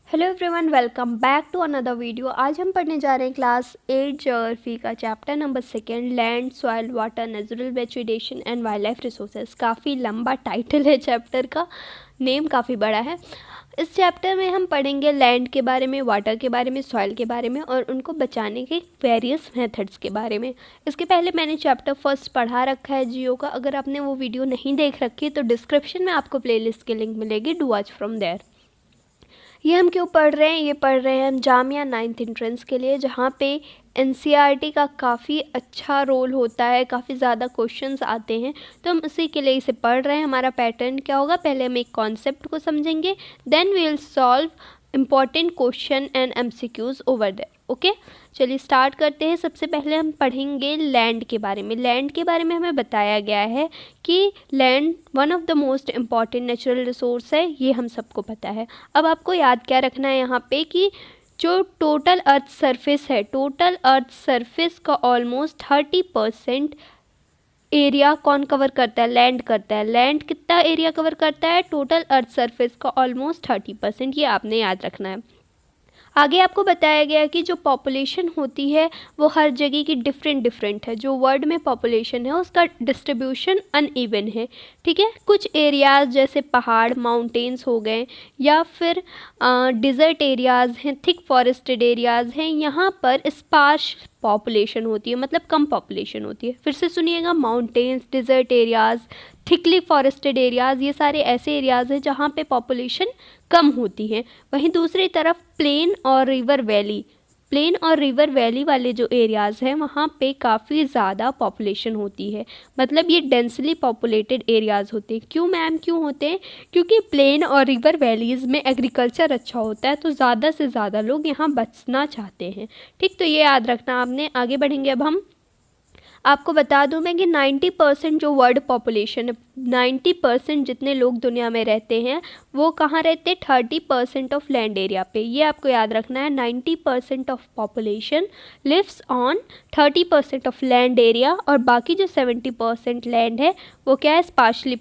Hello everyone, welcome back to another video. आज हम पढ़ने जा रहे हैं क्लास 8 ज्योग्राफी का chapter number 2 land, soil, water, natural vegetation and wildlife resources. काफ़ी लंबा टाइटल है चैप्टर का, नेम काफ़ी बड़ा है। इस चैप्टर में हम पढ़ेंगे लैंड के बारे में, वाटर के बारे में, सॉइल के बारे में और उनको बचाने के वेरियस मेथड्स के बारे में। इसके पहले मैंने चैप्टर फर्स्ट पढ़ा रखा है जियो का। अगर आपने वो वीडियो नहीं देख रखी तो डिस्क्रिप्शन में आपको प्लेलिस्ट की लिंक मिलेगी, डू वॉच फ्रॉम देयर। ये हम क्यों पढ़ रहे हैं? ये पढ़ रहे हैं हम जामिया 9th एंट्रेंस के लिए, जहाँ पे एनसीईआरटी का काफ़ी अच्छा रोल होता है, काफ़ी ज़्यादा क्वेश्चंस आते हैं, तो हम उसी के लिए इसे पढ़ रहे हैं। हमारा पैटर्न क्या होगा? पहले हम एक कॉन्सेप्ट को समझेंगे, then we will solve important question and MCQs over there. Okay, चलिए स्टार्ट करते हैं। सबसे पहले हम पढ़ेंगे लैंड के बारे में। लैंड के बारे में हमें बताया गया है कि land one of the most important natural resource है, ये हम सबको पता है। अब आपको याद क्या रखना है यहाँ पे कि जो टोटल अर्थ सरफेस है, टोटल अर्थ सरफेस का ऑलमोस्ट 30% एरिया कौन कवर करता है? लैंड करता है। लैंड कितना एरिया कवर करता है? टोटल अर्थ सरफेस का ऑलमोस्ट 30%। ये आपने याद रखना है। आगे आपको बताया गया कि जो पॉपुलेशन होती है वो हर जगह की डिफरेंट है। जो वर्ल्ड में पॉपुलेशन है उसका डिस्ट्रीब्यूशन अनइवन है, ठीक है। कुछ एरियाज़ जैसे पहाड़, माउंटेन्स हो गए, या फिर डिज़र्ट एरियाज़ हैं, थिक फॉरेस्टेड एरियाज़ हैं, यहाँ पर स्पार्स पॉपुलेशन होती है, मतलब कम पॉपुलेशन होती है। फिर से सुनिएगा, mountains, desert areas, thickly forested areas, ये सारे ऐसे एरियाज़ हैं जहाँ पे पॉपुलेशन कम होती है। वहीं दूसरी तरफ प्लेन और रिवर वैली वाले जो एरियाज़ हैं वहाँ पे काफ़ी ज़्यादा पॉपुलेशन होती है, मतलब ये डेंसली पॉपुलेटेड एरियाज़ होते हैं। क्यों मैम, क्यों होते हैं? क्योंकि प्लेन और रिवर वैलीज़ में एग्रीकल्चर अच्छा होता है, तो ज़्यादा से ज़्यादा लोग यहाँ बसना चाहते हैं, ठीक। तो ये याद रखना आपने। आगे बढ़ेंगे अब हम। आपको बता दूं मैं कि 90% जो वर्ल्ड पॉपुलेशन है, 90% जितने लोग दुनिया में रहते हैं वो कहाँ रहते हैं? 30% ऑफ लैंड एरिया पे। ये आपको याद रखना है, 90% of population lives on 30% of land area, और बाकी जो 70% लैंड है वो क्या है? स्पार्शली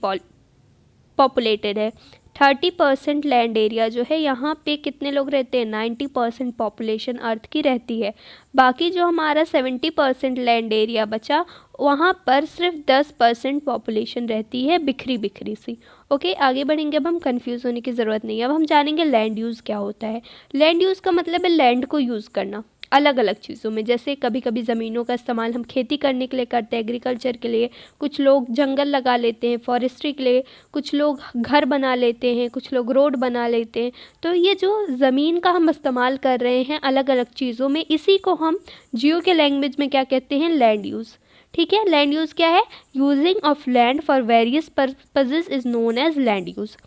पॉपुलेटेड है। 30% लैंड एरिया जो है यहाँ पे कितने लोग रहते हैं? 90% पॉपुलेशन अर्थ की रहती है। बाकी जो हमारा 70% लैंड एरिया बचा, वहाँ पर सिर्फ 10% पॉपुलेशन रहती है, बिखरी बिखरी सी। ओके, आगे बढ़ेंगे। अब हम कंफ्यूज होने की ज़रूरत नहीं है। अब हम जानेंगे लैंड यूज़ क्या होता है। लैंड यूज़ का मतलब है लैंड को यूज़ करना अलग अलग चीज़ों में। जैसे कभी कभी ज़मीनों का इस्तेमाल हम खेती करने के लिए करते हैं, एग्रीकल्चर के लिए, कुछ लोग जंगल लगा लेते हैं फॉरेस्ट्री के लिए, कुछ लोग घर बना लेते हैं, कुछ लोग रोड बना लेते हैं। तो ये जो ज़मीन का हम इस्तेमाल कर रहे हैं अलग अलग चीज़ों में, इसी को हम जियो के लैंग्वेज में क्या कहते हैं? लैंड यूज़, ठीक है। लैंड यूज़ क्या है? Using of land for various purposes is known as land use.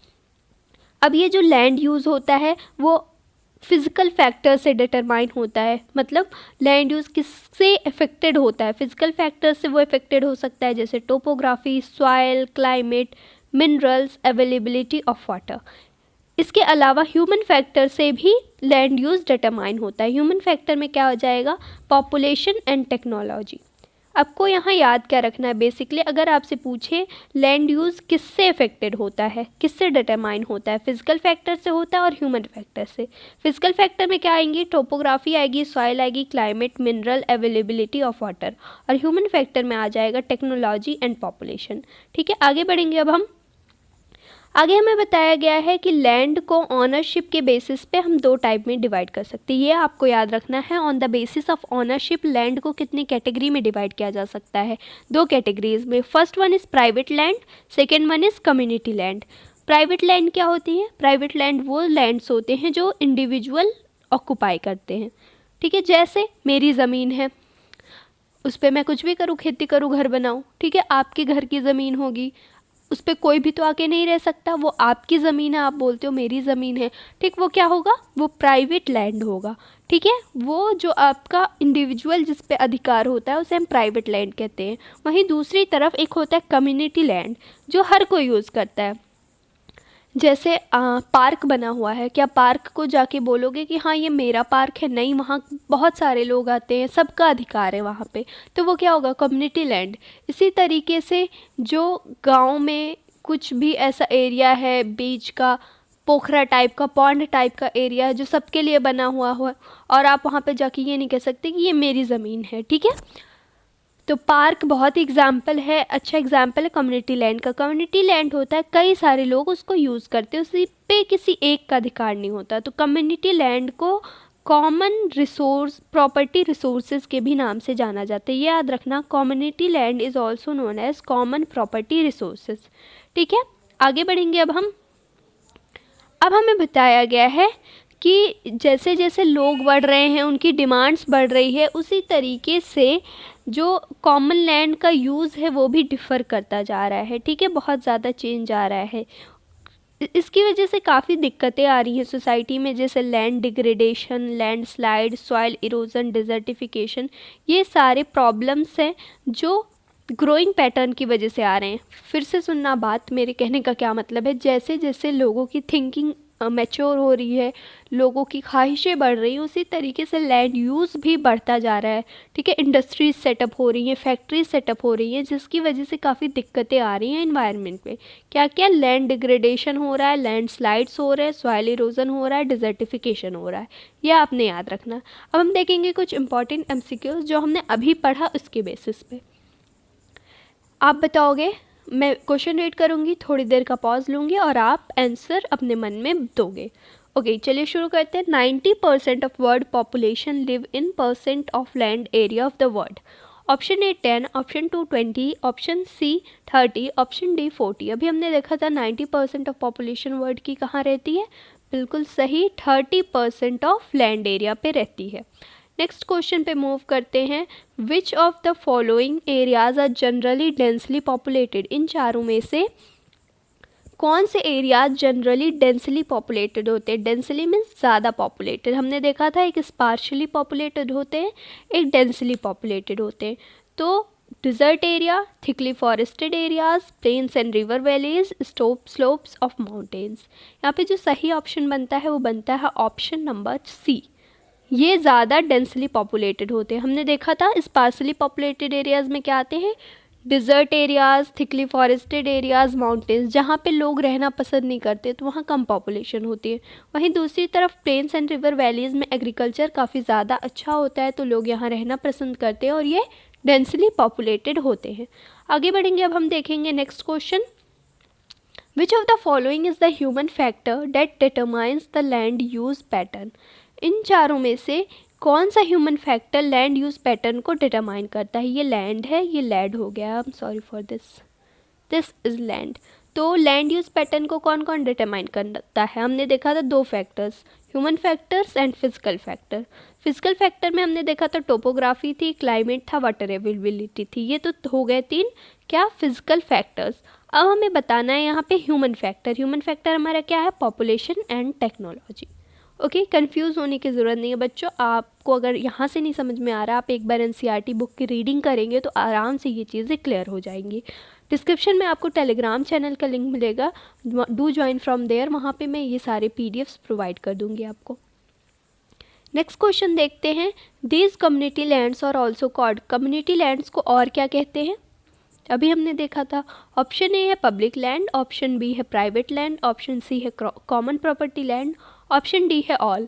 अब ये जो लैंड यूज़ होता है वो फिज़िकल फैक्टर से डिटरमाइन होता है, मतलब लैंड यूज़ किससे अफेक्टेड होता है? फिज़िकल फैक्टर से वो अफेक्टेड हो सकता है, जैसे topography, soil, climate, minerals, availability of water. इसके अलावा ह्यूमन फैक्टर से भी लैंड यूज़ डिटरमाइन होता है। ह्यूमन फैक्टर में क्या हो जाएगा? Population and technology. आपको यहाँ याद क्या रखना है? बेसिकली अगर आपसे पूछे लैंड यूज़ किससे अफेक्टेड होता है, किससे डिटरमाइन होता है? फिजिकल फैक्टर से होता है और ह्यूमन फैक्टर से। फिजिकल फैक्टर में क्या आएंगी? टोपोग्राफी आएगी, सॉइल आएगी, climate, mineral, availability of water. और ह्यूमन फैक्टर में आ जाएगा टेक्नोलॉजी एंड पॉपुलेशन, ठीक है। आगे बढ़ेंगे अब हम। आगे हमें बताया गया है कि लैंड को ऑनरशिप के बेसिस पे हम दो टाइप में डिवाइड कर सकते हैं। ये आपको याद रखना है। On the basis of ownership land को कितनी कैटेगरी में डिवाइड किया जा सकता है? दो कैटेगरीज में। First one is private land, second one is community land. Private land क्या होती है? प्राइवेट लैंड वो लैंड्स होते हैं जो इंडिविजुअल ऑक्यूपाई करते हैं, ठीक है। जैसे मेरी ज़मीन है, उस पर मैं कुछ भी करूँ, खेती करूँ, घर बनाऊँ, ठीक है। आपके घर की ज़मीन होगी, उस पर कोई भी तो आके नहीं रह सकता, वो आपकी ज़मीन है, आप बोलते हो मेरी ज़मीन है, ठीक। वो क्या होगा? वो प्राइवेट लैंड होगा, ठीक है। वो जो आपका इंडिविजुअल जिस पे अधिकार होता है उसे हम प्राइवेट लैंड कहते हैं। वहीं दूसरी तरफ एक होता है कम्युनिटी लैंड, जो हर कोई यूज़ करता है। जैसे पार्क बना हुआ है, क्या पार्क को जाके बोलोगे कि हाँ ये मेरा पार्क है? नहीं, वहाँ बहुत सारे लोग आते हैं, सबका अधिकार है वहाँ पे, तो वो क्या होगा? Community land. इसी तरीके से जो गांव में कुछ भी ऐसा एरिया है बीच का, पोखरा टाइप का, पॉन्ड टाइप का एरिया जो सबके लिए बना हुआ हो, और आप वहाँ पे जाके ये नहीं कह सकते कि ये मेरी ज़मीन है, ठीक है। तो पार्क बहुत ही एग्जाम्पल है, अच्छा एग्जाम्पल है कम्युनिटी लैंड का। कम्युनिटी लैंड होता है कई सारे लोग उसको यूज़ करते हैं, उसी पे किसी एक का अधिकार नहीं होता। तो कम्युनिटी लैंड को कॉमन रिसोर्स प्रॉपर्टी रिसोर्सेज के भी नाम से जाना जाता है, ये याद रखना। Community land is also known as common property resources, ठीक है। आगे बढ़ेंगे अब हमें बताया गया है कि जैसे जैसे लोग बढ़ रहे हैं, उनकी डिमांड्स बढ़ रही है, उसी तरीके से जो कॉमन लैंड का यूज़ है वो भी डिफ़र करता जा रहा है, ठीक है। बहुत ज़्यादा चेंज आ रहा है, इसकी वजह से काफ़ी दिक्कतें आ रही हैं सोसाइटी में, जैसे land degradation, land slide, soil erosion, desertification. ये सारे प्रॉब्लम्स हैं जो ग्रोइंग पैटर्न की वजह से आ रहे हैं। फिर से सुनना बात, मेरे कहने का क्या मतलब है, जैसे जैसे लोगों की थिंकिंग मैच्योर हो रही है, लोगों की ख्वाहिशें बढ़ रही हैं, उसी तरीके से लैंड यूज़ भी बढ़ता जा रहा है, ठीक है। इंडस्ट्रीज सेटअप हो रही हैं, फैक्ट्रीज सेटअप हो रही हैं, जिसकी वजह से काफ़ी दिक्कतें आ रही हैं इन्वायरमेंट में। क्या क्या, लैंड डिग्रेडेशन हो रहा है, लैंड स्लाइड्स हो रहे हैं, सॉइल इरोजन हो रहा है, डिजर्टिफिकेशन हो रहा है, यह आपने याद रखना। अब हम देखेंगे कुछ इंपॉर्टेंट MCQs जो हमने अभी पढ़ा उसके बेसिस पे। आप बताओगे, मैं क्वेश्चन रीड करूँगी, थोड़ी देर का पॉज लूँगी और आप आंसर अपने मन में दोगे। ओके, चलिए शुरू करते हैं। 90% of world population live in percent of land area of the world. Option A 10, option 2 20, option C 30, option D 40। अभी हमने देखा था 90% ऑफ पॉपुलेशन वर्ल्ड की कहाँ रहती है, बिल्कुल सही, 30% ऑफ लैंड एरिया पे रहती है। नेक्स्ट क्वेश्चन पे मूव करते हैं। Which of the following areas are generally densely populated. इन चारों में से कौन से एरियाज जनरली डेंसली पॉपुलेटेड होते हैं। डेंसली मीन्स ज़्यादा पॉपुलेटेड। हमने देखा था एक स्पार्शली पॉपुलेटेड होते हैं, एक डेंसली पॉपुलेटेड होते हैं। तो desert area, thickly forested areas, plains and river valleys, slopes of mountains. यहाँ पे जो सही ऑप्शन बनता है वो बनता है ऑप्शन नंबर सी, ये ज़्यादा डेंसली पॉपुलेटेड होते हैं। हमने देखा था स्पार्सली पॉपुलेटेड एरियाज़ में क्या आते हैं, desert areas, thickly forested areas, mountains, जहाँ पे लोग रहना पसंद नहीं करते तो वहाँ कम पॉपुलेशन होती है। वहीं दूसरी तरफ प्लेन्स एंड रिवर वैलीज़ में एग्रीकल्चर काफ़ी ज़्यादा अच्छा होता है तो लोग यहाँ रहना पसंद करते हैं और ये डेंसली पॉपुलेटेड होते हैं। आगे बढ़ेंगे, अब हम देखेंगे next question. Which of the following is the human factor that determines the land use pattern. इन चारों में से कौन सा human factor land use pattern को डिटरमाइन करता है। ये लैंड है, ये लैंड हो गया, I am sorry for this is land. तो लैंड यूज़ पैटर्न को कौन कौन डिटरमाइन करता है, हमने देखा था दो factors, human factors and physical factor. Physical factor में हमने देखा था टोपोग्राफी थी, क्लाइमेट था, वाटर अवेलेबिलिटी थी, ये तो हो गए तीन क्या, फिजिकल फैक्टर्स। अब हमें बताना है यहाँ पे ह्यूमन फैक्टर। ह्यूमन फैक्टर हमारा क्या है, population and technology. Okay, confuse होने की ज़रूरत नहीं है बच्चों। आपको अगर यहाँ से नहीं समझ में आ रहा, आप एक बार NCERT बुक की रीडिंग करेंगे तो आराम से ये चीज़ें क्लियर हो जाएंगी। डिस्क्रिप्शन में आपको टेलीग्राम चैनल का लिंक मिलेगा, डू ज्वाइन फ्रॉम देयर, वहाँ पे मैं ये सारे PDFs प्रोवाइड कर दूँगी आपको। नेक्स्ट क्वेश्चन देखते हैं। दीज कम्युनिटी लैंड्स और ऑल्सो कॉल्ड, कम्युनिटी लैंड्स को और क्या कहते हैं, अभी हमने देखा था। ऑप्शन ए है पब्लिक लैंड, ऑप्शन बी है प्राइवेट लैंड, ऑप्शन सी है common property land, option D है ऑल।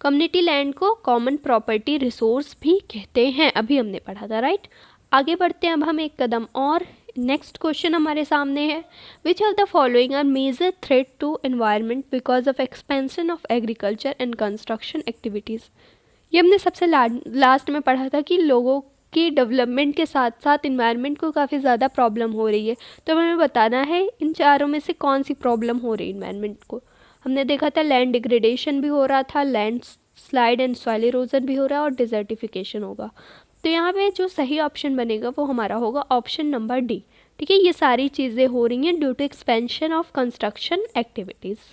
कम्युनिटी लैंड को कॉमन प्रॉपर्टी रिसोर्स भी कहते हैं, अभी हमने पढ़ा था, राइट। आगे बढ़ते हैं अब हम एक कदम और। नेक्स्ट क्वेश्चन हमारे सामने है। Which of the following are major threat to environment because of expansion of agriculture and construction activities. ये हमने सबसे लास्ट में पढ़ा था कि लोगों की डेवलपमेंट के साथ साथ इन्वायरमेंट को काफ़ी ज़्यादा प्रॉब्लम हो रही है। तो हमें बताना है इन चारों में से कौन सी प्रॉब्लम हो रही है इन्वायरमेंट को। हमने देखा था लैंड डिग्रेडेशन भी हो रहा था, land slide and soil erosion भी हो रहा है और डिजर्टिफिकेशन होगा। तो यहाँ पे जो सही ऑप्शन बनेगा वो हमारा होगा ऑप्शन नंबर डी, ठीक है। ये सारी चीज़ें हो रही हैं due to expansion of construction activities.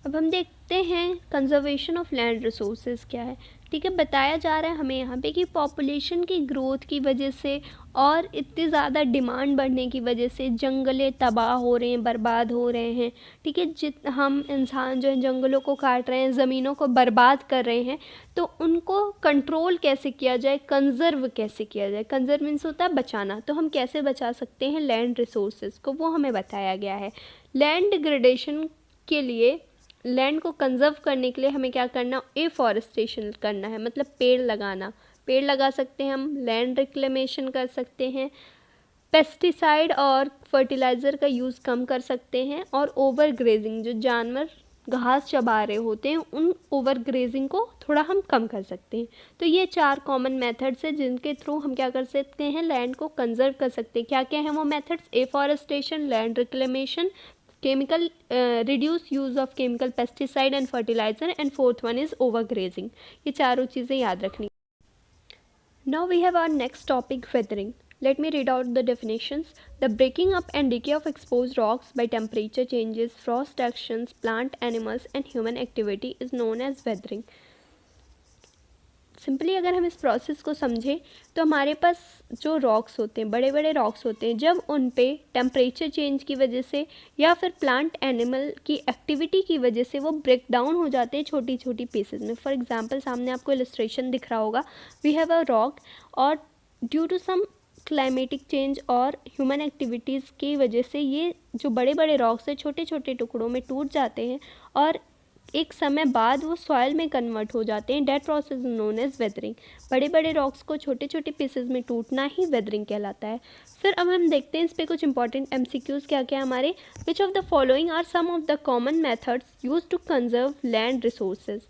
अब हम देखते हैं कंजर्वेशन ऑफ लैंड रिसोर्सेज क्या है, ठीक है। बताया जा रहा है हमें यहाँ पे कि पॉपुलेशन की ग्रोथ की वजह से और इतनी ज़्यादा डिमांड बढ़ने की वजह से जंगलें तबाह हो रहे हैं, बर्बाद हो रहे हैं, ठीक है। हम इंसान जो है जंगलों को काट रहे हैं, ज़मीनों को बर्बाद कर रहे हैं, तो उनको कंट्रोल कैसे किया जाए, कंजर्व कैसे किया जाए। कंजर्व मीन्स होता है बचाना, तो हम कैसे बचा सकते हैं लैंड रिसोर्सेज को, वो हमें बताया गया है। लैंड डिग्रेडेशन के लिए लैंड को कंजर्व करने के लिए हमें क्या करना, एफॉरेस्टेशन करना है, मतलब पेड़ लगाना। पेड़ लगा सकते हैं हम, लैंड रिक्लेमेशन कर सकते हैं, पेस्टिसाइड और फर्टिलाइज़र का यूज़ कम कर सकते हैं, और ओवर ग्रेजिंग, जो जानवर घास चबा रहे होते हैं उन ओवर ग्रेजिंग को थोड़ा हम कम कर सकते हैं। तो ये 4 कॉमन मेथड्स हैं जिनके थ्रू हम क्या कर सकते हैं, लैंड को कंजर्व कर सकते हैं। क्या क्या हैं वो methods, afforestation, land reclamation, chemical reduce use of chemical pesticide and fertiliser, and fourth one is over grazing. ये चारों चीज़ें याद रखनी। Now we have our next topic, weathering. Let me read out the definitions. The breaking up and decay of exposed rocks by temperature changes, frost actions, plant, animals and human activity is known as weathering. Simply अगर हम इस process को समझें तो हमारे पास जो rocks होते हैं, बड़े बड़े रॉक्स होते हैं, जब उन पे टेम्परेचर चेंज की वजह से या फिर प्लांट एनिमल की एक्टिविटी की वजह से वो ब्रेक डाउन हो जाते हैं छोटी छोटी पीसेज में। फॉर एग्जांपल सामने आपको इलस्ट्रेशन दिख रहा होगा, वी हैव अ रॉक और due to some climatic change और ह्यूमन एक्टिविटीज़ की वजह से ये जो बड़े बड़े रॉक्स हैं छोटे छोटे टुकड़ों में टूट जाते हैं और एक समय बाद वो सॉइल में कन्वर्ट हो जाते हैं। That process is known as weathering. बड़े बड़े रॉक्स को छोटे छोटे पीसेज में टूटना ही वेदरिंग कहलाता है। फिर अब हम देखते हैं इस पर कुछ इंपॉर्टेंट MCQs क्या क्या हमारे। Which of the following are some of the common methods use to conserve land resources.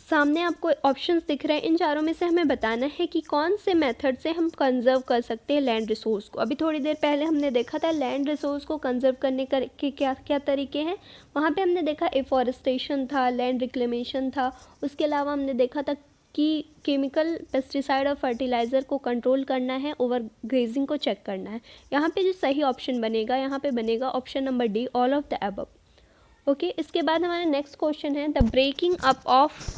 सामने आपको ऑप्शंस दिख रहे हैं, इन चारों में से हमें बताना है कि कौन से मेथड से हम कंजर्व कर सकते हैं लैंड रिसोर्स को। अभी थोड़ी देर पहले हमने देखा था लैंड रिसोर्स को कंजर्व करने के क्या क्या तरीके हैं। वहाँ पे हमने देखा एफॉरेस्टेशन था, लैंड रिक्लेमेशन था, उसके अलावा हमने देखा था कि केमिकल पेस्टिसाइड और फर्टिलाइज़र को कंट्रोल करना है, ओवर ग्रेजिंग को चेक करना है। यहाँ पे जो सही ऑप्शन बनेगा, यहाँ पे बनेगा option number D, all of the above. Okay, इसके बाद हमारा नेक्स्ट क्वेश्चन है the breaking up of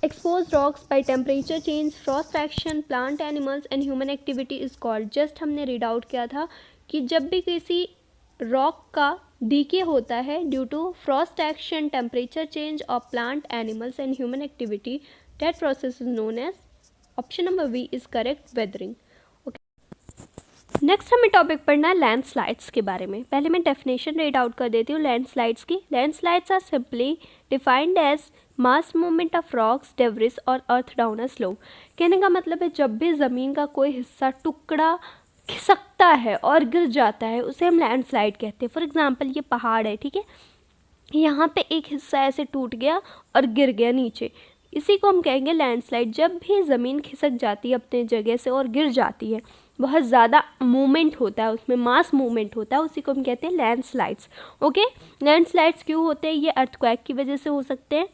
exposed rocks by temperature change, frost action, plant animals and human activity is called। Just हमने रीड आउट किया था कि जब भी किसी रॉक का डीके होता है due to frost action, temperature change और plant animals and human activity, that process is known as, option number B is correct, weathering. Next हमें टॉपिक पढ़ना है लैंडस्लाइड्स के बारे में। पहले मैं डेफिनेशन रीड आउट कर देती हूँ लैंडस्लाइड्स की। Landslides are simply defined as mass movement of rocks, debris और अर्थ डाउन अ स्लोप। कहने का मतलब है जब भी ज़मीन का कोई हिस्सा टुकड़ा खिसकता है और गिर जाता है उसे हम लैंडस्लाइड कहते हैं। फॉर एग्जांपल ये पहाड़ है, ठीक है, यहाँ पे एक हिस्सा ऐसे टूट गया और गिर गया नीचे, इसी को हम कहेंगे लैंडस्लाइड। जब भी ज़मीन खिसक जाती है अपने जगह से और गिर जाती है, बहुत ज़्यादा मूवमेंट होता है, उसमें मास मूवमेंट होता है, उसी को हम कहते हैं लैंडस्लाइड्स। ओके, लैंडस्लाइड्स क्यों होते हैं? ये अर्थक्वेक की वजह से हो सकते हैं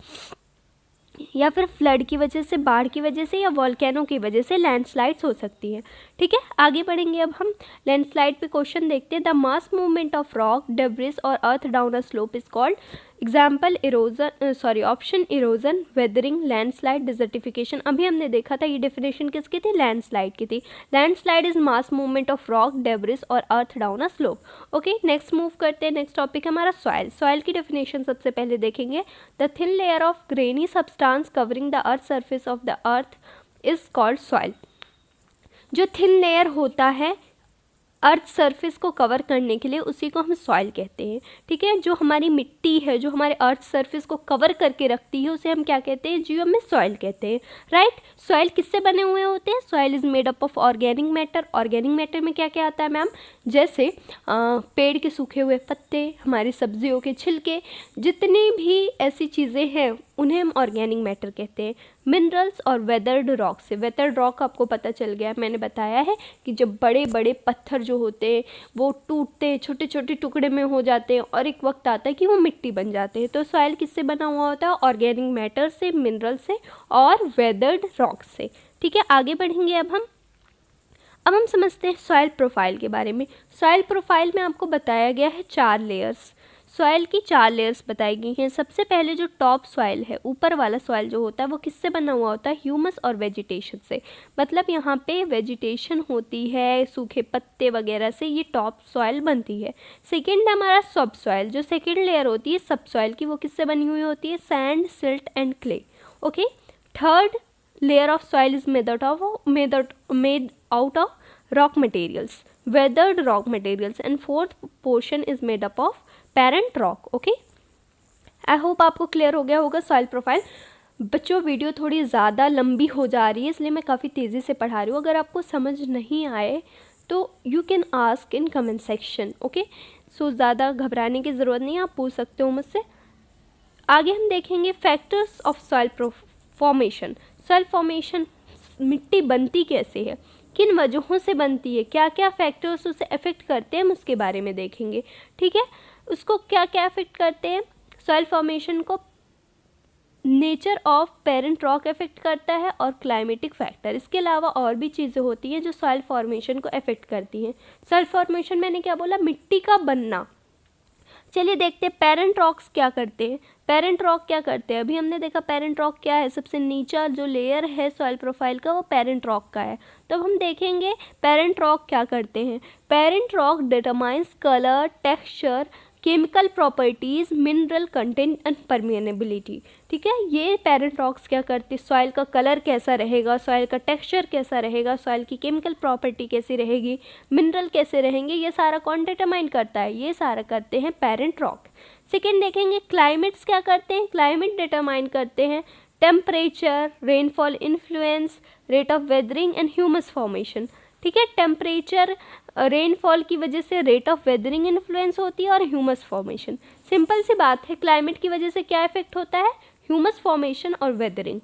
या फिर फ्लड की वजह से, बाढ़ की वजह से या वॉल्केनो की वजह से लैंडस्लाइड्स हो सकती है। ठीक है, आगे बढ़ेंगे। अब हम लैंडस्लाइड पे क्वेश्चन देखते हैं। The mass movement of rock, debris और earth down a slope is called. Example erosion, option erosion, weathering, landslide, desertification. अभी हमने देखा था ये डेफिनेशन किसकी थी? लैंडस्लाइड की थी। Landslide is mass movement of rock, debris और earth down a slope. Okay, next move करते हैं। नेक्स्ट टॉपिक है हमारा सॉइल। सॉइल की डेफिनेशन सबसे पहले देखेंगे। The thin layer of granny substance covering the earth surface of the earth is called soil. जो थिन लेयर होता है अर्थ सरफेस को कवर करने के लिए, उसी को हम सॉइल कहते हैं। ठीक है, जो हमारी मिट्टी है, जो हमारे अर्थ सरफेस को कवर करके रखती है, उसे हम क्या कहते हैं? जियो में सॉइल कहते हैं। राइट, सॉइल किससे बने हुए होते हैं? Soil is made up of organic matter. Organic matter में क्या क्या आता है मैम? जैसे पेड़ के सूखे हुए पत्ते, हमारी सब्जियों के छिलके, जितनी भी ऐसी चीज़ें हैं उन्हें हम ऑर्गेनिक मैटर कहते हैं। मिनरल्स और वेदर्ड रॉक से, वेदर्ड रॉक आपको पता चल गया, मैंने बताया है कि जब बड़े बड़े पत्थर जो होते हैं वो टूटते हैं, छोटे छोटे टुकड़े में हो जाते हैं और एक वक्त आता है कि वो मिट्टी बन जाते हैं। तो सॉइल किससे बना हुआ होता है? ऑर्गेनिक मैटर से, मिनरल से और वेदर्ड रॉक से। ठीक है, आगे बढ़ेंगे। अब हम समझते हैं सॉइल प्रोफाइल के बारे में। सॉइल प्रोफाइल में आपको बताया गया है 4 लेयर्स। सॉइल की 4 लेयर्स बताई गई हैं। सबसे पहले जो टॉप सॉइल है, ऊपर वाला सॉइल जो होता है, वो किससे बना हुआ होता है? ह्यूमस और वेजिटेशन से। मतलब यहाँ पे वेजिटेशन होती है, सूखे पत्ते वगैरह से ये टॉप सॉइल बनती है। सेकेंड है हमारा सब सॉइल। जो सेकेंड लेयर होती है सब सॉइल की, वो किससे बनी हुई होती है? Sand, silt and clay. Okay, third layer of soil is made out of rock materials, weathered rock materials, and fourth portion is made up of parent rock. Okay, I hope आपको clear हो गया होगा soil profile. बच्चों video थोड़ी ज़्यादा लंबी हो जा रही है इसलिए मैं काफ़ी तेज़ी से पढ़ा रही हूँ। अगर आपको समझ नहीं आए तो you can ask in comment section, okay. So ज़्यादा घबराने की ज़रूरत नहीं है, आप पूछ सकते हो मुझसे। आगे हम देखेंगे factors of soil formation. Soil formation, मिट्टी बनती कैसे है, किन वजहों से बनती है, क्या क्या फैक्टर्स उसे अफेक्ट करते हैं, हम उसके बारे में देखेंगे, ठीक है। उसको क्या क्या अफेक्ट करते हैं सॉइल फॉर्मेशन को। Nature of parent rock affect करता है और क्लाइमेटिक फैक्टर। इसके अलावा और भी चीज़ें होती हैं जो सॉइल फॉर्मेशन को अफेक्ट करती हैं। सॉइल फॉर्मेशन मैंने क्या बोला, मिट्टी का बनना। चलिए देखते हैं पेरेंट रॉक्स क्या करते हैं। पेरेंट रॉक क्या करते हैं, अभी हमने देखा पेरेंट रॉक क्या है, सबसे नीचा जो लेयर है सॉइल प्रोफाइल का वो पेरेंट रॉक का है। तो अब हम देखेंगे पेरेंट रॉक क्या करते हैं। Parent rock determines colour, texture, chemical properties, mineral content and permeability, ठीक है। ये पेरेंट रॉक्स क्या करते हैं, सॉइल का कलर कैसा रहेगा, सॉइल का टेक्सचर कैसा रहेगा, सॉइल की केमिकल प्रॉपर्टी कैसी रहेगी, मिनरल कैसे रहेंगे, ये सारा कौन डिटरमाइन करता है, ये सारा करते हैं पेरेंट रॉक। सेकेंड देखेंगे क्लाइमेट्स क्या करते हैं। क्लाइमेट डिटरमाइन करते हैं temperature, rainfall influence, rate of weathering and humus formation, ठीक है। टेम्परेचर, रेनफॉल की वजह से रेट ऑफ वेदरिंग इन्फ्लुएंस होती है और ह्यूमस फॉर्मेशन। सिंपल सी बात है, क्लाइमेट की वजह से क्या इफेक्ट होता है, ह्यूमस फॉर्मेशन और वेदरिंग।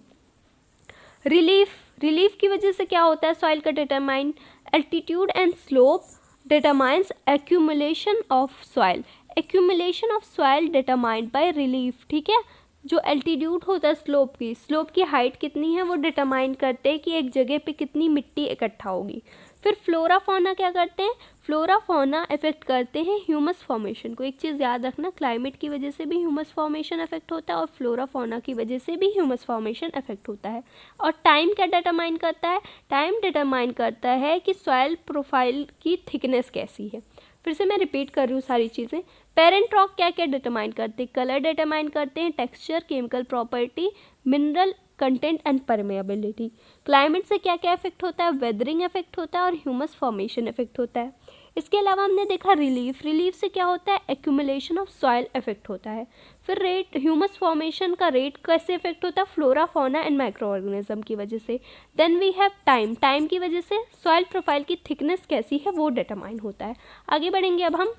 रिलीफ की वजह से क्या होता है सॉइल का determine, altitude and slope determines accumulation of soil. Accumulation of soil determined by relief, ठीक है। जो एल्टीट्यूड होता है स्लोप की हाइट कितनी है वो डिटरमाइन करते हैं कि एक जगह पे कितनी मिट्टी इकट्ठा होगी। फिर फ्लोरा फौना क्या करते हैं, फ्लोरा फौना इफेक्ट करते हैं ह्यूमस फॉर्मेशन को। एक चीज़ याद रखना, क्लाइमेट की वजह से भी ह्यूमस फॉर्मेशन इफेक्ट होता है और फ्लोरा फौना की वजह से भी ह्यूमस फॉर्मेशन इफेक्ट होता है। और टाइम क्या डिटरमाइन करता है, टाइम डिटरमाइन करता है कि सॉइल प्रोफाइल की थिकनेस कैसी है। फिर से मैं रिपीट कर रही हूँ सारी चीज़ें। पेरेंट रॉक क्या क्या डिटरमाइन करते हैं, कलर डिटरमाइन करते हैं, texture, chemical property, mineral content and permeability. Climate से क्या क्या इफेक्ट होता है, वेदरिंग इफेक्ट होता है और ह्यूमस फॉर्मेशन इफेक्ट होता है। इसके अलावा हमने देखा रिलीफ से क्या होता है, एक्यूमुलेशन ऑफ सॉइल इफेक्ट होता है। फिर रेट, ह्यूमस फॉर्मेशन का रेट कैसे इफेक्ट होता है, flora fauna and micro organism की वजह से। देन वी हैव टाइम की वजह से सॉइल प्रोफाइल की थिकनेस कैसी है वो डिटरमाइन होता है। आगे बढ़ेंगे, अब हम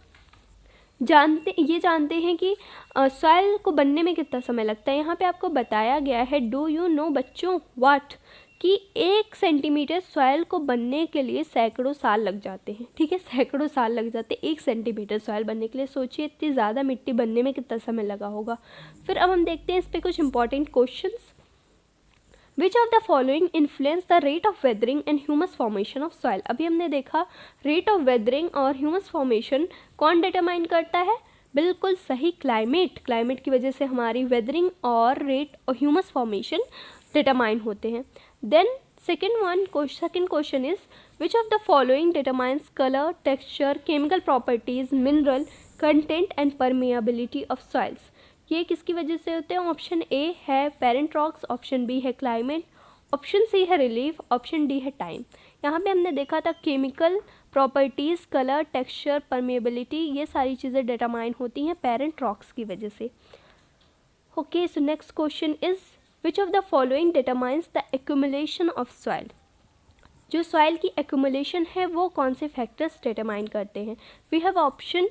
जानते हैं कि सॉइल को बनने में कितना समय लगता है। यहाँ पे आपको बताया गया है, डू यू नो बच्चों व्हाट, कि 1 सेंटीमीटर सॉइल को बनने के लिए सैकड़ों साल लग जाते हैं, ठीक है। सैकड़ों साल लग जाते हैं 1 सेंटीमीटर सॉइल बनने के लिए। सोचिए इतनी ज़्यादा मिट्टी बनने में कितना समय लगा होगा। फिर अब हम देखते हैं इस पर कुछ important questions. Which of the following influence the rate of weathering and humus formation of soil. अभी हमने देखा रेट ऑफ वेदरिंग और ह्यूमस फॉर्मेशन कौन डिटरमाइन करता है, बिल्कुल सही, क्लाइमेट की वजह से हमारी वेदरिंग और रेट और ह्यूमस फॉर्मेशन डिटरमाइन होते हैं। Then second question is which of the following determines colour, texture, chemical properties, mineral content and permeability of soils. ये किसकी वजह से होते हैं, ऑप्शन ए है पेरेंट रॉक्स, ऑप्शन बी है क्लाइमेट, ऑप्शन सी है रिलीफ, ऑप्शन डी है टाइम। यहाँ पे हमने देखा था chemical properties, colour, texture, permeability, ये सारी चीज़ें डिटरमाइन होती हैं पेरेंट रॉक्स की वजह से। Okay, so next question is which of the following determines the accumulation of soil. जो सॉइल की एक्यूमुलेशन है वो कौन से फैक्टर्स डिटरमाइन करते हैं। We have option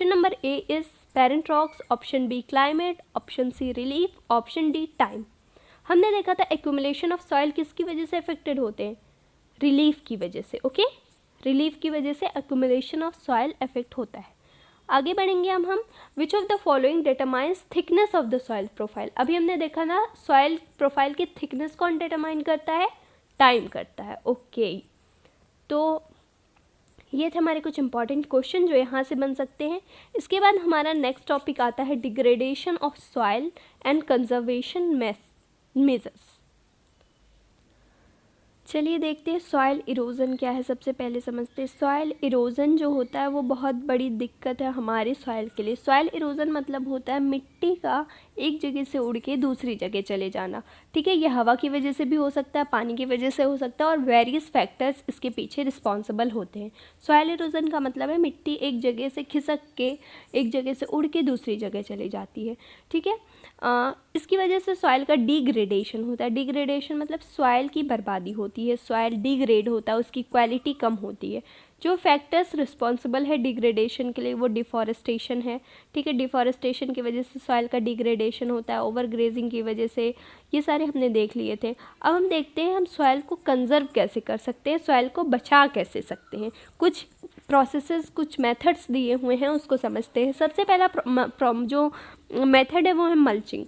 number A is parent rocks, option B climate, option C relief, option D time. हमने देखा था एक्यूमुलेशन ऑफ सॉइल किसकी वजह से अफेक्टेड होते हैं, रिलीफ की वजह से, ओके। रिलीफ की वजह से एक्यूमुलेशन ऑफ सॉइल इफेक्ट होता है। आगे बढ़ेंगे अब हम, विच of the following determines thickness of the soil profile. अभी हमने देखा ना सॉइल प्रोफाइल की थिकनेस कौन डिटरमाइन करता है, टाइम करता है, ओके। तो ये थे हमारे कुछ इंपॉर्टेंट क्वेश्चन जो यहाँ से बन सकते हैं। इसके बाद हमारा नेक्स्ट टॉपिक आता है degradation of soil and conservation measures. चलिए देखते हैं सॉइल इरोज़न क्या है। सबसे पहले समझते हैं सॉइल इरोज़न जो होता है वो बहुत बड़ी दिक्कत है हमारे सॉइल के लिए। सॉइल इरोज़न मतलब होता है मिट्टी का एक जगह से उड़ के दूसरी जगह चले जाना। ठीक है, ये हवा की वजह से भी हो सकता है, पानी की वजह से हो सकता है, और वेरियस फैक्टर्स इसके पीछे रिस्पॉन्सिबल होते हैं। सॉइल इरोज़न का मतलब है मिट्टी एक जगह से खिसक के एक जगह से उड़ के दूसरी जगह चली जाती है। ठीक है, इसकी वजह से सॉइल का डिग्रेडेशन होता है। डिग्रेडेशन मतलब सॉइल की बर्बादी होती है, सॉइल डिग्रेड होता है, उसकी क्वालिटी कम होती है। जो फैक्टर्स रिस्पॉन्सिबल है डिग्रेडेशन के लिए वो डिफॉरेस्टेशन है। ठीक है, डिफॉरेस्टेशन की वजह से सॉइल का डिग्रेडेशन होता है, ओवर ग्रेजिंग की वजह से, ये सारे हमने देख लिए थे। अब हम देखते हैं हम सॉइल को कंजर्व कैसे कर सकते हैं, सॉइल को बचा कैसे सकते हैं। कुछ प्रोसेसेस, कुछ मेथड्स दिए हुए हैं, उसको समझते हैं। सबसे पहला जो मेथड है वो है मल्चिंग।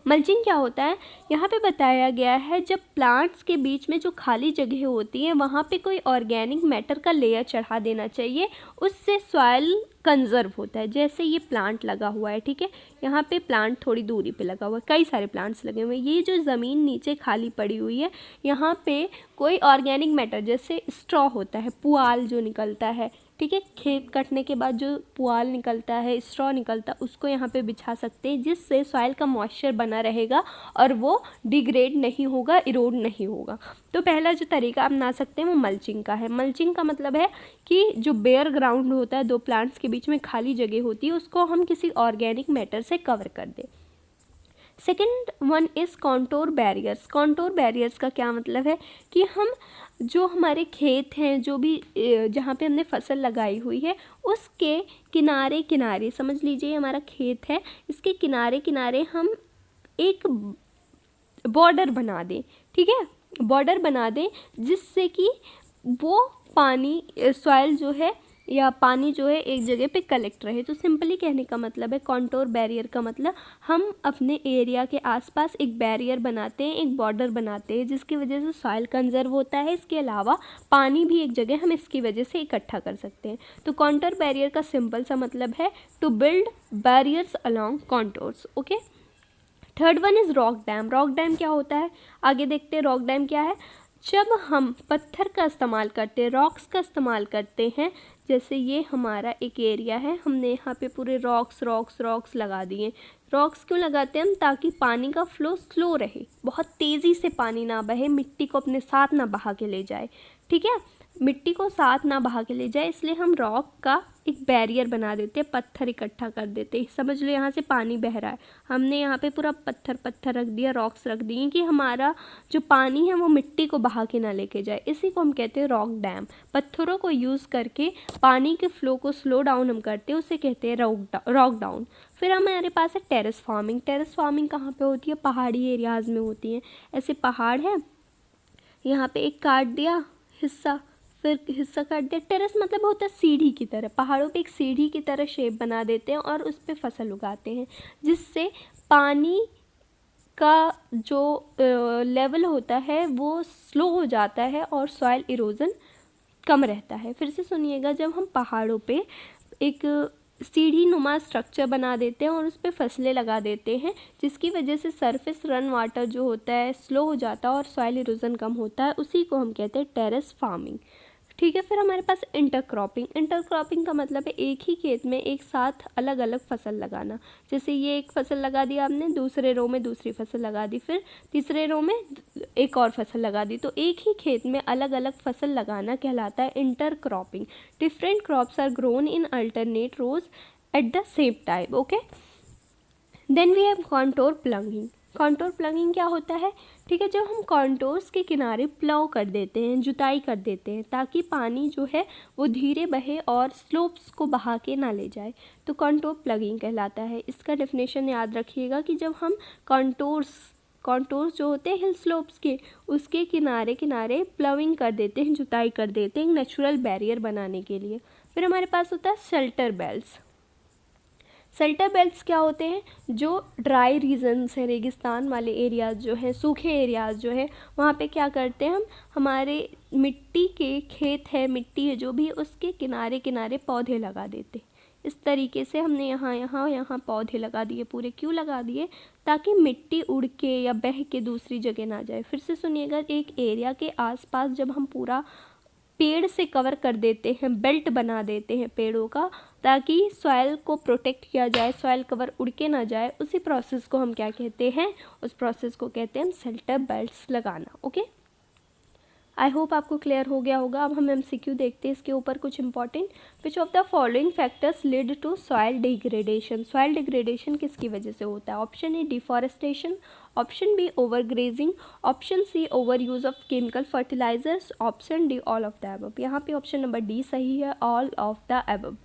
मल्चिंग क्या होता है, यहाँ पे बताया गया है जब प्लांट्स के बीच में जो खाली जगह होती है वहाँ पे कोई ऑर्गेनिक मैटर का लेयर चढ़ा देना चाहिए, उससे सॉइल कंजर्व होता है। जैसे ये प्लांट लगा हुआ है, ठीक है, यहाँ पे प्लांट थोड़ी दूरी पे लगा हुआ है, कई सारे प्लांट्स लगे हुए हैं। ये जो ज़मीन नीचे खाली पड़ी हुई है, यहाँ पे कोई ऑर्गेनिक मैटर जैसे स्ट्रॉ होता है, पुआल जो निकलता है, ठीक है, खेत कटने के बाद जो पुआल निकलता है, स्ट्रॉ निकलता है, उसको यहाँ पे बिछा सकते हैं, जिससे सॉइल का मॉइस्चर बना रहेगा और वो डिग्रेड नहीं होगा, इरोड नहीं होगा। तो पहला जो तरीका अपना सकते हैं वो मल्चिंग का है। मल्चिंग का मतलब है कि जो बेयर ग्राउंड होता है, दो प्लांट्स के बीच में खाली जगह होती है, उसको हम किसी ऑर्गेनिक मैटर से कवर कर दें। Second one is contour barriers. Contour barriers का क्या मतलब है कि हम जो हमारे खेत हैं, जो भी जहाँ पे हमने फसल लगाई हुई है, उसके किनारे किनारे, समझ लीजिए हमारा खेत है, इसके किनारे किनारे हम एक बॉर्डर बना दें। ठीक है, बॉर्डर बना दें जिससे कि वो पानी, सॉइल जो है या पानी जो है एक जगह पे कलेक्ट रहे। तो सिंपली कहने का मतलब है कॉन्टोर बैरियर का मतलब हम अपने एरिया के आसपास एक बैरियर बनाते हैं, एक बॉर्डर बनाते हैं, जिसकी वजह से सॉइल कंजर्व होता है। इसके अलावा पानी भी एक जगह हम इसकी वजह से इकट्ठा कर सकते हैं। तो कॉन्टोर बैरियर का सिंपल सा मतलब है to build barriers along contours. Okay, third one is rock dam. Rock dam क्या होता है, आगे देखते हैं। रॉक डैम क्या है, जब हम पत्थर का इस्तेमाल करते हैं, रॉक्स का इस्तेमाल करते हैं, जैसे ये हमारा एक एरिया है, हमने यहाँ पे पूरे रॉक्स लगा दिए। रॉक्स क्यों लगाते हैं हम, ताकि पानी का फ्लो स्लो रहे, बहुत तेज़ी से पानी ना बहे, मिट्टी को अपने साथ ना बहा के ले जाए। ठीक है, मिट्टी को साथ ना बहा के ले जाए, इसलिए हम रॉक का एक बैरियर बना देते हैं, पत्थर इकट्ठा कर देते हैं। समझ लो यहाँ से पानी बह रहा है, हमने यहाँ पे पूरा पत्थर रख दिया, रॉक्स रख दिए कि हमारा जो पानी है वो मिट्टी को बहा के ना लेके जाए। इसी को हम कहते हैं रॉक डैम। पत्थरों को यूज़ करके पानी के फ्लो को स्लो डाउन हम करते हैं, उसे कहते हैं रॉक डाउन। फिर हमारे पास है टेरेस फार्मिंग। टेरेस फार्मिंग कहाँ पे होती है, पहाड़ी एरियाज़ में होती है। ऐसे पहाड़ है, यहाँ पे एक काट दिया हिस्सा, फिर हिस्सा काट दिया। टेरेस मतलब होता है सीढ़ी की तरह, पहाड़ों पे एक सीढ़ी की तरह शेप बना देते हैं और उस पर फसल उगाते हैं, जिससे पानी का जो लेवल होता है वो स्लो हो जाता है और सॉइल इरोजन कम रहता है। फिर से सुनिएगा, जब हम पहाड़ों पे एक सीढ़ी नुमा स्ट्रक्चर बना देते हैं और उस पर फसलें लगा देते हैं, जिसकी वजह से सरफेस रन वाटर जो होता है स्लो हो जाता है और सॉइल इरोजन कम होता है, उसी को हम कहते हैं टेरेस फार्मिंग। ठीक है, फिर हमारे पास इंटरक्रॉपिंग। इंटरक्रॉपिंग का मतलब है एक ही खेत में एक साथ अलग अलग फसल लगाना। जैसे ये एक फसल लगा दी आपने, दूसरे रो में दूसरी फसल लगा दी, फिर तीसरे रो में एक और फसल लगा दी, तो एक ही खेत में अलग अलग फसल लगाना कहलाता है intercropping. Different crops are grown in alternate rows at the same time. Okay, then we have contour ploughing. Contour ploughing क्या होता है, ठीक है, जब हम कॉन्टोर्स के किनारे प्लाव कर देते हैं, जुताई कर देते हैं, ताकि पानी जो है वो धीरे बहे और स्लोप्स को बहा के ना ले जाए, तो कॉन्टोर प्लगिंग कहलाता है। इसका डेफिनेशन याद रखिएगा कि जब हम कॉन्टोर्स जो होते हैं हिल स्लोप्स के, उसके किनारे किनारे प्लाविंग कर देते हैं, जुताई कर देते हैं नेचुरल बैरियर बनाने के लिए। फिर हमारे पास होता है शेल्टर बेल्ट्स। शेल्टर बेल्ट्स क्या होते हैं, जो ड्राई रीजन्स हैं, रेगिस्तान वाले एरियाज़ जो हैं, सूखे एरियाज़ जो हैं, वहाँ पे क्या करते हैं हम, हमारे मिट्टी के खेत है, मिट्टी है जो भी, उसके किनारे किनारे पौधे लगा देते हैं। इस तरीके से हमने यहाँ पौधे लगा दिए पूरे। क्यों लगा दिए? ताकि मिट्टी उड़ के या बह के दूसरी जगह ना जाए। फिर से सुनिएगा, एक एरिया के आसपास जब हम पूरा पेड़ से कवर कर देते हैं, बेल्ट बना देते हैं पेड़ों का, ताकि सॉइल को प्रोटेक्ट किया जाए, सॉइल कवर उड़ के ना जाए, उसी प्रोसेस को हम क्या कहते हैं? उस प्रोसेस को कहते हैं हम शेल्टर बेल्ट्स लगाना। ओके, आई होप आपको क्लियर हो गया होगा। अब हम MCQ देखते हैं इसके ऊपर कुछ important. Which of the following factors lead to soil degradation? Soil degradation किसकी वजह से होता है? Option A deforestation, option B overgrazing, option C overuse of chemical fertilisers, option D all of the above. यहाँ पे option number D सही है, all of the above.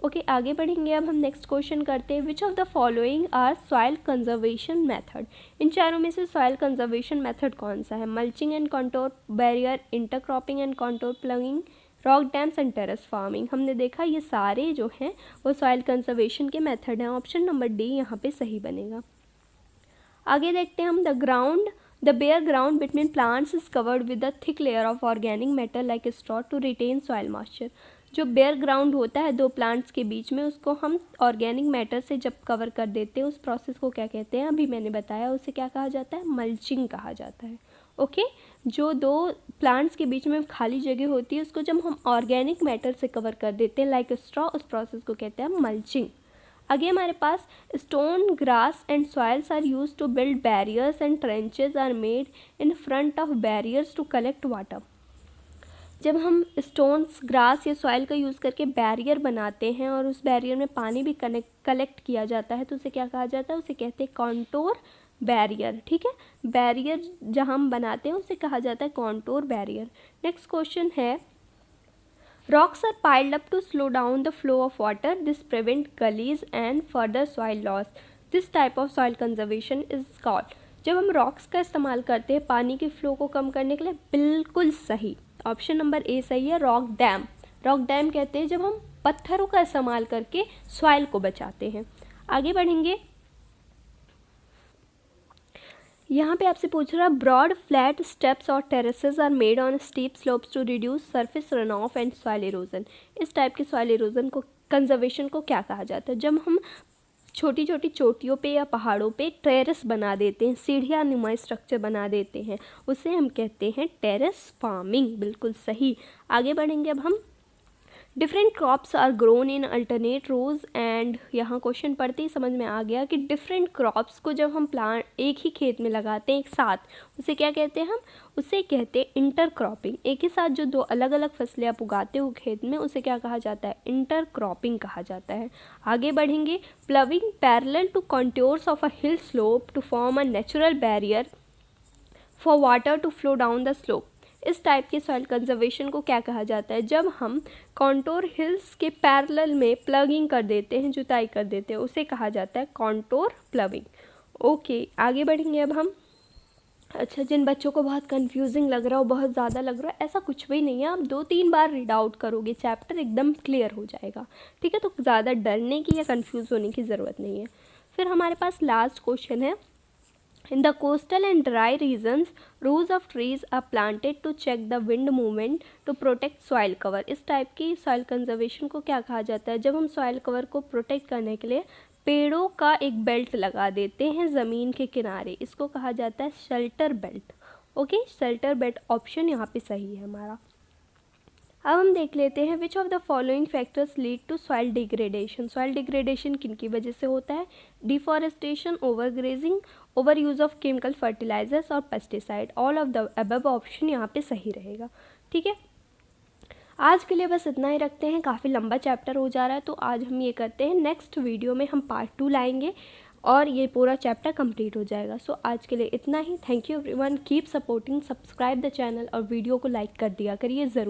Okay, आगे बढ़ेंगे। अब हम नेक्स्ट क्वेश्चन करते हैं। Which of the following are soil conservation method? इन चारों में से सॉइल कंजर्वेशन मेथड कौन सा है? Mulching and contour barrier, intercropping and contour plugging, rock dams and terrace farming. हमने देखा ये सारे जो हैं वो सॉइल कंजर्वेशन के मेथड हैं। ऑप्शन नंबर डी यहाँ पे सही बनेगा। आगे देखते हैं हम। The bare ground between plants is covered with a thick layer of organic matter like straw to retain soil moisture. जो बेयर ग्राउंड होता है दो प्लांट्स के बीच में, उसको हम ऑर्गेनिक मैटर से जब कवर कर देते हैं, उस प्रोसेस को क्या कहते हैं? अभी मैंने बताया, उसे क्या कहा जाता है? मल्चिंग कहा जाता है। ओके, जो दो प्लांट्स के बीच में खाली जगह होती है, उसको जब हम ऑर्गेनिक मैटर से कवर कर देते हैं लाइक स्ट्रॉ, उस प्रोसेस को कहते हैं मल्चिंग। आगे हमारे पास stone, grass and soils are use to build barriers and trenches are made in front of barriers to collect water. जब हम स्टोन्स, ग्रास या सॉइल का यूज़ करके बैरियर बनाते हैं और उस बैरियर में पानी भी कलेक्ट किया जाता है, तो उसे क्या कहा जाता है? उसे कहते हैं कॉन्टोर बैरियर। ठीक है, बैरियर जहाँ हम बनाते हैं उसे कहा जाता है कॉन्टोर बैरियर। नेक्स्ट क्वेश्चन है, rocks are piled up to slow down the flow of water. This prevent gullies and further soil loss. This type of soil conservation is called. जब हम रॉक्स का इस्तेमाल करते हैं पानी के फ्लो को कम करने के लिए, बिल्कुल सही, ऑप्शन नंबर ए सही है, रॉक डैम। रॉक डैम कहते हैं जब हम पत्थरों का इस्तेमाल करके सॉइल को बचाते हैं। आगे बढ़ेंगे। यहाँ पे आपसे पूछ रहा है, ब्रॉड फ्लैट स्टेप्स और terraces are made on steep slopes to reduce surface run off and soil erosion. इस टाइप के सॉइल इरोजन को, कंजर्वेशन को क्या कहा जाता है? जब हम छोटी छोटी चोटियों पे या पहाड़ों पे टेरेस बना देते हैं, सीढ़ियाँ नुमा स्ट्रक्चर बना देते हैं, उसे हम कहते हैं टेरेस फार्मिंग। बिल्कुल सही। आगे बढ़ेंगे अब हम। Different crops are grown in alternate rows and, यहाँ क्वेश्चन पढ़ते ही समझ में आ गया कि डिफरेंट क्रॉप्स को जब हम प्लांट एक ही खेत में लगाते हैं एक साथ, उसे क्या कहते हैं? हम उसे कहते हैं इंटरक्रॉपिंग। एक ही साथ जो दो अलग अलग फसलें आप उगाते हो खेत में, उसे क्या कहा जाता है? इंटरक्रॉपिंग कहा जाता है। आगे बढ़ेंगे। Ploughing parallel to contours of a hill slope to form a natural barrier for water to flow down the slope. इस टाइप के सॉइल कंजर्वेशन को क्या कहा जाता है? जब हम कॉन्टोर हिल्स के पैरेलल में प्लगिंग कर देते हैं, जुताई कर देते हैं, उसे कहा जाता है कॉन्टोर प्लविंग। ओके, आगे बढ़ेंगे अब हम। अच्छा, जिन बच्चों को बहुत कंफ्यूजिंग लग रहा हो, बहुत ज़्यादा लग रहा है, ऐसा कुछ भी नहीं है। आप 2-3 बार रीड आउट करोगे, चैप्टर एकदम क्लियर हो जाएगा। ठीक है, तो ज़्यादा डरने की या कन्फ्यूज़ होने की ज़रूरत नहीं है। फिर हमारे पास लास्ट क्वेश्चन है। In the coastal and dry regions, rows of trees are planted to check the wind movement to protect soil cover. इस टाइप की soil conservation को क्या कहा जाता है? जब हम soil cover को protect करने के लिए पेड़ों का एक बेल्ट लगा देते हैं ज़मीन के किनारे, इसको कहा जाता है shelter belt. Okay, shelter belt option यहाँ पे सही है हमारा। अब हम देख लेते हैं which of the following factors lead to soil degradation. Soil degradation किन की वजह से होता है? Deforestation, over grazing, over use of chemical fertilisers और pesticide. All of the above option यहाँ पे सही रहेगा। ठीक है, आज के लिए बस इतना ही रखते हैं, काफ़ी लंबा चैप्टर हो जा रहा है, तो आज हम ये करते हैं, नेक्स्ट वीडियो में हम पार्ट 2 लाएंगे और ये पूरा चैप्टर कंप्लीट हो जाएगा। सो आज के लिए इतना ही। Thank you everyone, keep supporting, subscribe the channel और वीडियो को लाइक कर दिया करिए ज़रूर।